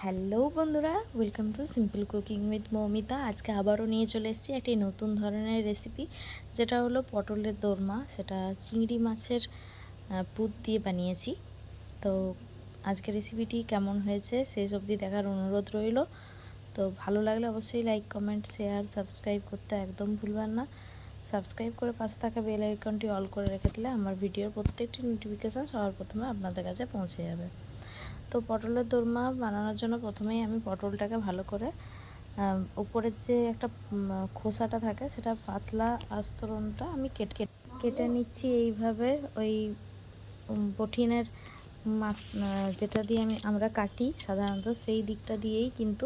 Hello বন্ধুরা, welcome to simple cooking with Moumita. আজকে আবারও নিয়ে চলে এসেছি একটি নতুন ধরনের রেসিপি, যেটা হলো পটলের দোরমা। সেটা চিংড়ি মাছের পুর দিয়ে বানিয়েছি। তো আজকে রেসিপিটি কেমন হয়েছে শেষ অবধি দেখার অনুরোধ রইল। তো ভালো লাগলে অবশ্যই লাইক, কমেন্ট, শেয়ার, সাবস্ক্রাইব করতে একদম ভুলবেন না। সাবস্ক্রাইব করে পাশে থাকা বেল আইকনটি অল করে রেখে দিলে আমার ভিডিওর প্রত্যেকটি নোটিফিকেশান সবার প্রথমে আপনাদের কাছে পৌঁছে যাবে। তো পটলের দোরমা বানানোর জন্য প্রথমেই আমি পটলটাকে ভালো করে উপরের যে একটা খোসাটা থাকে, সেটা পাতলা আস্তরণটা আমি কেটে নিচ্ছি এইভাবে। ওই বঠিনের যেটা দিয়ে আমরা কাটি সাধারণত, সেই দিকটা দিয়েই কিন্তু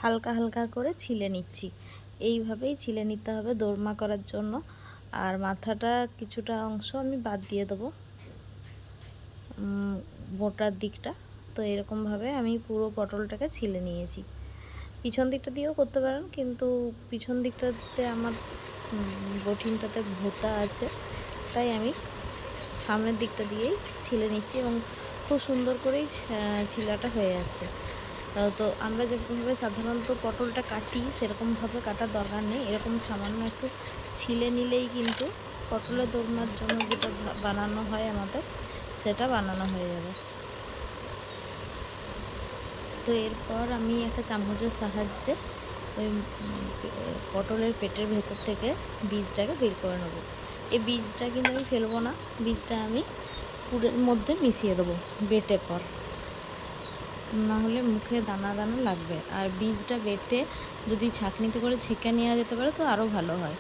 হালকা হালকা করে ছিলে নিচ্ছি। এইভাবেই ছিলে নিতে হবে দোরমা করার জন্য। আর মাথাটা কিছুটা অংশ আমি বাদ দিয়ে দেবো, বোটার দিকটা। তো এরকমভাবে আমি পুরো পটলটাকে ছিলে নিয়েছি। পিছন দিকটা দিয়েও করতে পারেন, কিন্তু পিছন দিকটাতে আমার বঠিনটাতে ভোতা আছে, তাই আমি সামনের দিকটা দিয়েই ছিলে নিচ্ছি এবং খুব সুন্দর করেই ছিলাটা হয়ে যাচ্ছে। তো আমরা যেরকমভাবে সাধারণত পটলটা কাটি সেরকমভাবে কাটার দরকার নেই। এরকম সামান্য একটু ছিলে নিলেই কিন্তু পটলের দোরমার জন্য যেটা বানানো হয় আমাদের, সেটা বানানো হয়ে যাবে। তো এরপর আমি একটা চামচের সাহায্যে ওই পটলের পেটের ভেতর থেকে বীজটাকে বের করে নেব। এই বীজটা কিন্তু আমি ফেলবো না, বীজটা আমি পুরের মধ্যে মিশিয়ে দেবো বেটে পর, না হলে মুখে দানা দানা লাগবে। আর বীজটা বেটে যদি ছাঁকনিতে করে ছেঁকে নেওয়া যেতে পারে তো আরও ভালো হয়।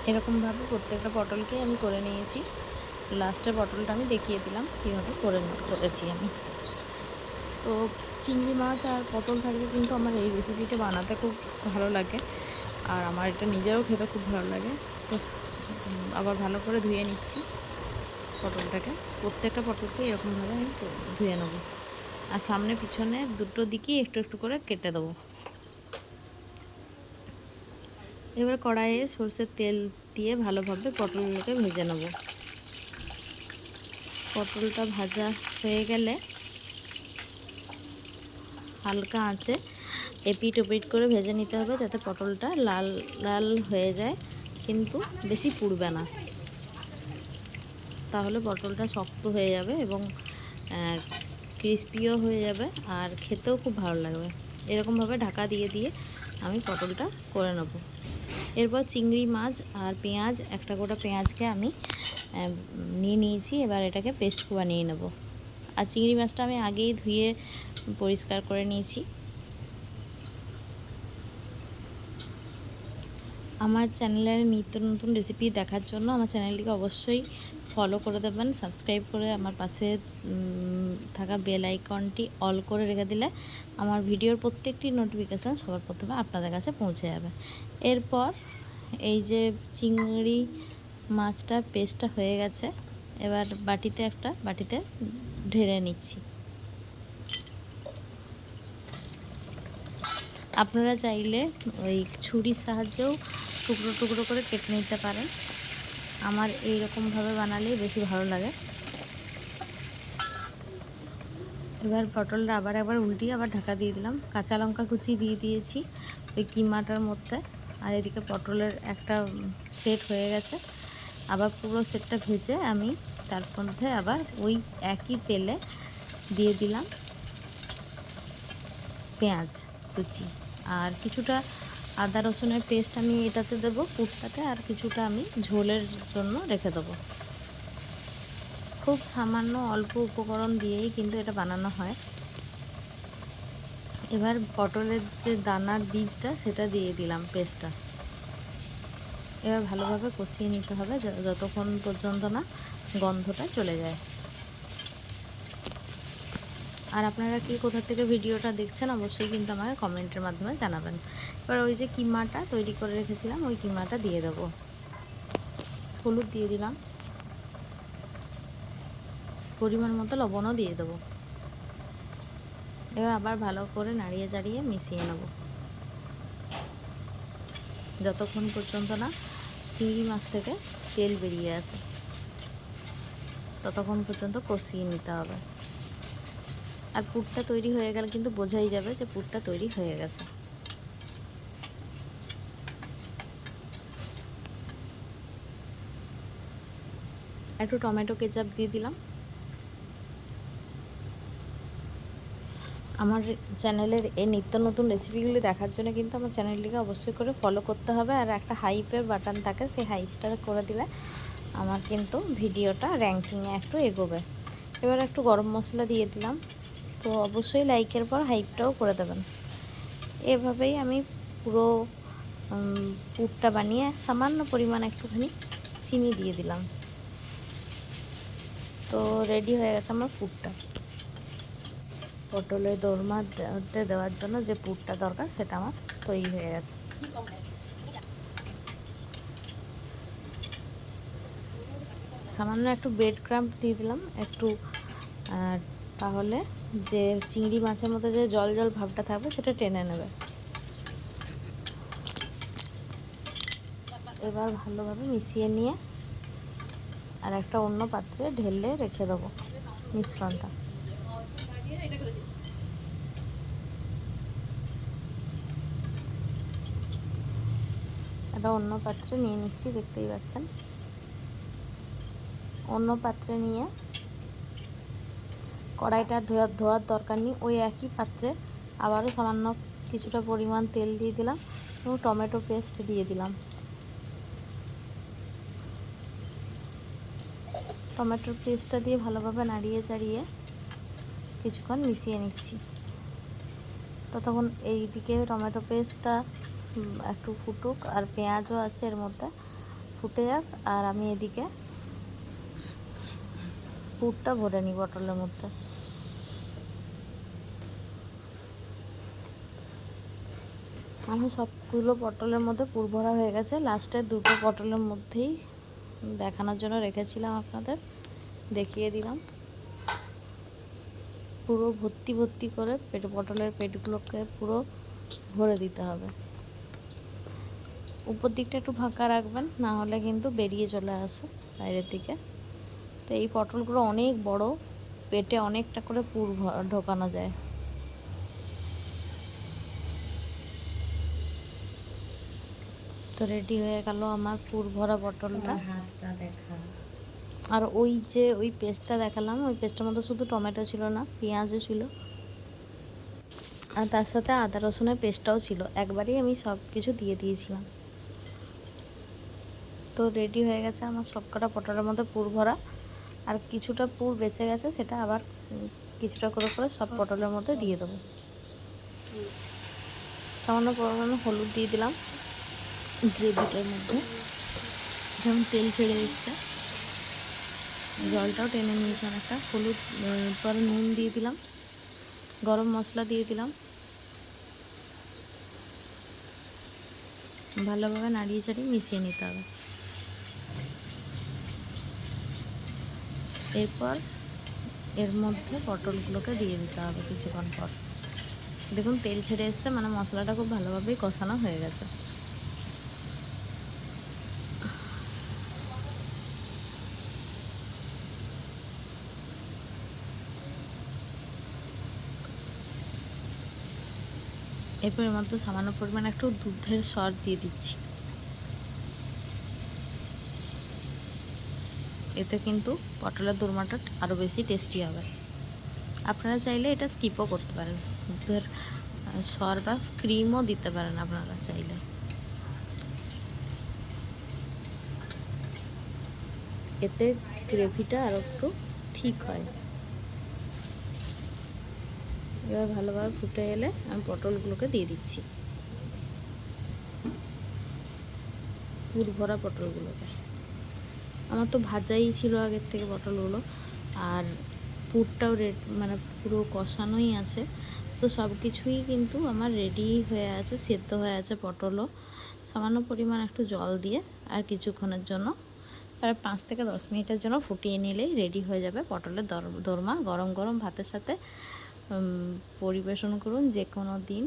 এরকমভাবে প্রত্যেকটা পটলকেই আমি করে নিয়েছি। লাস্টের পটলটা আমি দেখিয়ে দিলাম কীভাবে করেছি আমি। তো চিংড়ি মাছ আর পটল থাকলে কিন্তু আমার এই রেসিপিটা বানাতে খুব ভালো লাগে, আর আমার এটা নিজেরও খেতে খুব ভালো লাগে। তো আবার ভালো করে ধুয়ে নিচ্ছি পটলটাকে। প্রত্যেকটা পটলকে এরকমভাবে আমি ধুয়ে নেব, আর সামনে পিছনে দুটো দিকেই একটু একটু করে কেটে দেবো। এবার কড়াইয়ে সরষের তেল দিয়ে ভালোভাবে পটলগুলোকে ভেজে নেব। পটলটা ভাজা হয়ে গেলে হালকা আঁচে এপিট ওপিট করে ভেজে নিতে হবে, যাতে পটলটা লাল লাল হয়ে যায়, কিন্তু বেশি পুড়বে না, তাহলে পটলটা শক্ত হয়ে যাবে এবং ক্রিস্পিও হয়ে যাবে আর খেতেও খুব ভালো লাগবে। এরকমভাবে ঢাকা দিয়ে দিয়ে আমি পটলটা করে নেব। এরপর চিংড়ি মাছ আর পেঁয়াজ, একটা গোটা পেঁয়াজকে আমি নিয়ে নিয়েছি। এবার এটাকে পেস্ট বানিয়ে নেব। আর চিংড়ি মাছটা আমি আগেই ধুয়ে পরিষ্কার করে নিয়েছি। আমার চ্যানেলের নিত্য নতুন রেসিপি দেখার জন্য আমার চ্যানেলটিকে অবশ্যই ফলো করে দেবেন। সাবস্ক্রাইব করে আমার পাশে থাকা বেল আইকনটি অল করে রেখে দিলে আমার ভিডিওর প্রত্যেকটি নোটিফিকেশান সবার প্রথমে আপনাদের কাছে পৌঁছে যাবে। এরপর এই যে চিংড়ি মাছটা পেস্টটা হয়ে গেছে, এবার একটা বাটিতে ঢেলে নিচ্ছি। আপনারা চাইলে ওই ছুরির সাহায্যেও টুকরো টুকরো করে কেটে নিতে পারেন। আমার এই রকমভাবে বানালেই বেশি ভালো লাগে। এবার পটলটা একবার উল্টিয়ে আবার ঢাকা দিয়ে দিলাম। কাঁচা লঙ্কা কুচি দিয়ে দিয়েছি ওই কিমাটার মধ্যে। আর এদিকে পটলের একটা সেট হয়ে গেছে। আবার পুরো সেটটা ভেজে আমি তার মধ্যে আবার ওই একই তেলে দিয়ে দিলাম পেঁয়াজ কুচি, আর কিছুটা আদা রসুনের পেস্ট আমি এটাতে দেবো পুরটাতে, আর কিছুটা আমি ঝোলের জন্য রেখে দেবো। খুব সামান্য অল্প উপকরণ দিয়েই কিন্তু এটা বানানো হয়। এবার পটলের যে দানার বীজটা সেটা দিয়ে দিলাম পেস্টটা। এবার ভালোভাবে কষিয়ে নিতে হবে যতক্ষণ পর্যন্ত না গন্ধটা চলে যায়। আর আপনারা কি কোথা থেকে ভিডিওটা দেখছেন অবশ্যই কিন্তু আমাকে কমেন্টের মাধ্যমে জানাবেন। এবার ওই যে কিমাটা তৈরি করে রেখেছিলাম ওই কিমাটা দিয়ে দেবো। হলুদ দিয়ে দিলাম, পরিমাণ মতো লবণও দিয়ে দেবো। এবার আবার ভালো করে নাড়িয়ে চাড়িয়ে মিশিয়ে নেব যতক্ষণ পর্যন্ত না চিংড়ি মাছ থেকে তেল বেরিয়ে আসে। ততক্ষণ পর্যন্ত কষিয়ে নিতে হবে। আর পুরটা তৈরি হয়ে গেলে কিন্তু বোঝাই যাবে যে পুরটা তৈরি হয়ে গেছে। একটু টমেটো কেচাপ দিয়ে দিলাম। আমার চ্যানেলের এই নিত্য নতুন রেসিপিগুলি দেখার জন্য কিন্তু আমার চ্যানেলটিকে অবশ্যই করে ফলো করতে হবে। আর একটা হাইপের বাটন থাকে, সেই হাইপটা করে দিলে আমার কিন্তু ভিডিওটা র্যাঙ্কিংয়ে একটু এগোবে। এবার একটু গরম মশলা দিয়ে দিলাম। তো অবশ্যই লাইকের পর হাইপটাও করে দেবেন। এভাবেই আমি পুরো পুরটা বানিয়ে সামান্য পরিমাণ একটুখানি চিনি দিয়ে দিলাম। তো রেডি হয়ে গেছে আমার পুরটা। পটলের দোরমাতে দেওয়ার জন্য যে পুরটা দরকার সেটা আমার তৈরি হয়ে গেছে। সামান্য একটু ব্রেড ক্রাম্ব দিয়ে দিলাম একটু, তাহলে যে চিংড়ি মাছের মধ্যে যে জল জল ভাবটা থাকবে সেটা টেনে নেবে। এবার ভালোভাবে মিশিয়ে নিয়ে আর একটা অন্য পাত্রে ঢেলে রেখে দেবো মিশ্রণটা। এটা অন্য পাত্রে নিয়ে নিচ্ছি, দেখতেই পাচ্ছেন। অন্য পাত্রে নিয়ে কড়াইটা ধোয়ার দরকার নেই, ওই একই পাত্রে আবারও সামান্য কিছুটা পরিমাণ তেল দিয়ে দিলাম এবং টমেটো পেস্ট দিয়ে দিলাম। টমেটোর পেস্টটা দিয়ে ভালোভাবে নাড়িয়ে চাড়িয়ে কিছুক্ষণ মিশিয়ে নিচ্ছি। ততক্ষণ এই দিকে টমেটো পেস্টটা একটু ফুটুক, আর পেঁয়াজও আছে এর মধ্যে, ফুটে যাক। আর আমি এদিকে পুরটা ভরে নিই পটলের মধ্যে। আমি সবগুলো পটলের মধ্যে পুর ভরা হয়ে গেছে। লাস্টে দুটো পটলের মধ্যেই দেখানোর জন্য রেখেছিলাম, আপনাদের দেখিয়ে দিলাম। পুরো ভর্তি ভর্তি করে পটলের পেটগুলোকে পুরো ভরে দিতে হবে। উপর দিকটা একটু ফাঁকা রাখবেন, না হলে কিন্তু বেরিয়ে চলে আসে বাইরের দিকে। তো এই পটলগুলো অনেক বড়, পেটে অনেকটা করে পুর ঢোকানো যায়। তো রেডি হয়ে গেল আমার পুর ভরা পটলটা। আর ওই যে ওই পেস্টটা দেখালাম, ওই পেস্টের মধ্যে শুধু টমেটো ছিল না, পেঁয়াজও ছিল, আর তার সাথে আদা রসুনের পেস্টটাও ছিল। একবারেই আমি সব কিছু দিয়ে দিয়েছিলাম। তো রেডি হয়ে গেছে আমার সবকটা পটলের মধ্যে পুর ভরা। আর কিছুটা পুর বেঁচে গেছে, সেটা আবার কিছুটা করে করে সব পটলের মধ্যে দিয়ে দেবো। সামান্য পরিমাণে হলুদ দিয়ে দিলাম গ্রেভিটার মধ্যে, যেমন তেল ছেড়ে এসছে, জলটাও টেনে নিয়েছে অনেকটা। হলুদ পরে নুন দিয়ে দিলাম, গরম মশলা দিয়ে দিলাম, ভালোভাবে নাড়িয়ে চাড়িয়ে মিশিয়ে নিতে হবে। এরপর এর মধ্যে পটলগুলোকে দিয়ে দিতে হবে কিছুক্ষণ পর। দেখুন তেল ছেড়ে এসছে, মানে মশলাটা খুব ভালোভাবেই কষানো হয়ে গেছে। এরপর এর মধ্যে সামান্য পরিমাণে একটু দুধের সর দিয়ে দিচ্ছি। এতে কিন্তু পটলের দোরমাটা আরও বেশি টেস্টি হবে। আপনারা চাইলে এটা স্কিপও করতে পারেন, দুধের সর বা ক্রিমও দিতে পারেন আপনারা চাইলে। এতে গ্রেভিটা আরও একটু ঠিক হয়। এবার ভালোভাবে ফুটে এলে আমি পটলগুলোকে দিয়ে দিচ্ছি, পুর ভরা পটলগুলোকে। আমার তো ভাজাই ছিল আগের থেকে পটলগুলো, আর পুরটাও মানে পুরো কষানোই আছে। তো সব কিছুই কিন্তু আমার রেডি হয়ে আছে, সেদ্ধ হয়ে আছে পটলও। সামান্য পরিমাণ একটু জল দিয়ে আর কিছুক্ষণের জন্য, প্রায় 5 থেকে 10 মিনিটের জন্য ফুটিয়ে নিলেই রেডি হয়ে যাবে পটলের দোরমা। গরম গরম ভাতের সাথে পরিবেশন করুন যে কোনো দিন।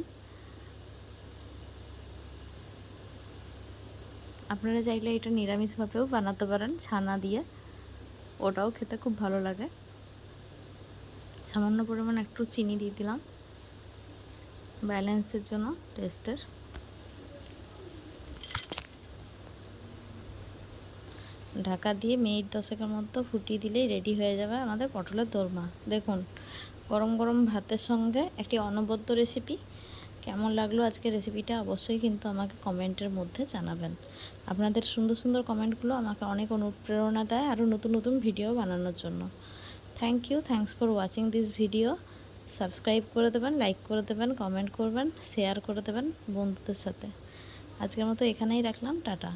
আপনারা চাইলে এটা নিরামিষভাবেও বানাতে পারেন ছানা দিয়ে। ওটাও খেতে খুব ভালো লাগে। সামান্য পরিমাণ একটু চিনি দিয়ে দিলাম ব্যালেন্সের জন্য, টেস্টের। ঢাকা দিয়ে মিনিট 10-এর মতো ফুটিয়ে দিলেই রেডি হয়ে যাবে আমাদের পটলের দোরমা। দেখুন, গরম গরম ভাতের সঙ্গে একটি অনবদ্য রেসিপি। কেমন লাগলো আজকের রেসিপিটা অবশ্যই কিন্তু আমাকে কমেন্টের মধ্যে জানাবেন। আপনাদের সুন্দর সুন্দর কমেন্টগুলো আমাকে অনেক অনুপ্রেরণা দেয় আরও নতুন নতুন ভিডিও বানানোর জন্য। Thanks for watching this video. Subscribe করে দেবেন, লাইক করে দেবেন, কমেন্ট করবেন, শেয়ার করে দেবেন বন্ধুদের সাথে। আজকের মতো এখানেই রাখলাম, টাটা।